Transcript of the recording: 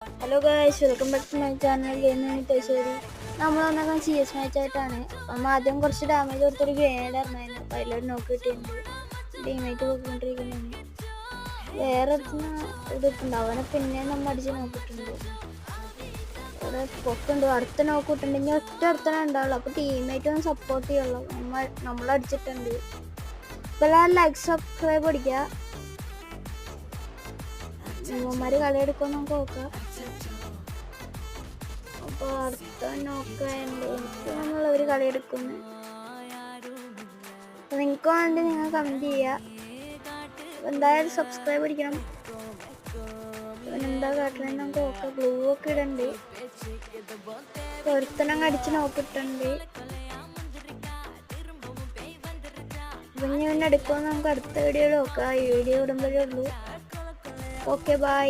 Hello guys, welcome back to my channel gaming തേശ്ശേരി. നമ്മൾ വന്നേക്കാൻ CS മാച്ചായിട്ടാണ്. നമ്മൾ ആദ്യം കുറച്ച് ഡാമേജ് കൊടുത്തൊരു ഗ്രനേഡ് ഇറങ്ങായിരുന്നു. അപ്പോൾ അതിലൊരു നോക്ക് കിട്ടിയിട്ടുണ്ട്. ടീമേറ്റ് പോയിക്കൊണ്ടിരിക്കുന്നതാണ്. വേറെ ഇതിട്ടുണ്ടാവും. അവനെ പിന്നെ നമ്മൾ അടിച്ച് നോക്കിയിട്ടുണ്ട്. അവിടെ പൊക്കുണ്ട്. അടുത്ത നോക്ക് കിട്ടുന്നുണ്ടെങ്കിൽ ഒറ്റ അടുത്തന്നെ ഉണ്ടാവുള്ളൂ. അപ്പോൾ ടീമേറ്റ് ഒന്ന് സപ്പോർട്ട് ചെയ്യുള്ളൂ. നമ്മളടിച്ചിട്ടുണ്ട്. ഇപ്പോൾ എല്ലാവരും ലൈക്ക് സബ്സ്ക്രൈബ് അടിക്കുക. ഇവന്മാര് കളിയെടുക്കുമെന്ന് നമുക്ക് നോക്കാം. അപ്പോൾ അടുത്ത നോക്കാറുണ്ട്. എനിക്ക് നമ്മളൊരു കളിയെടുക്കുന്നു. അപ്പോൾ നിങ്ങൾക്ക് വേണ്ടി നിങ്ങൾ കമൻറ്റ് ചെയ്യുക. എന്തായാലും സബ്സ്ക്രൈബ് അടിക്കണം. എന്താ കാട്ടണമെന്ന് നമുക്ക് നോക്കാം. ഗ്ലൂ ഒക്കെ ഇടണ്ട്. ഒരുത്തനങ്ങ് അടിച്ച് നോക്കിയിട്ടുണ്ട്. അപ്പം ഇനി പിന്നെ എടുക്കുമെന്ന് നമുക്ക് അടുത്ത വീഡിയോയിൽ നോക്കാം. ഈ വീഡിയോ ഇടുമ്പോഴേ ഉള്ളൂ. Okay, by.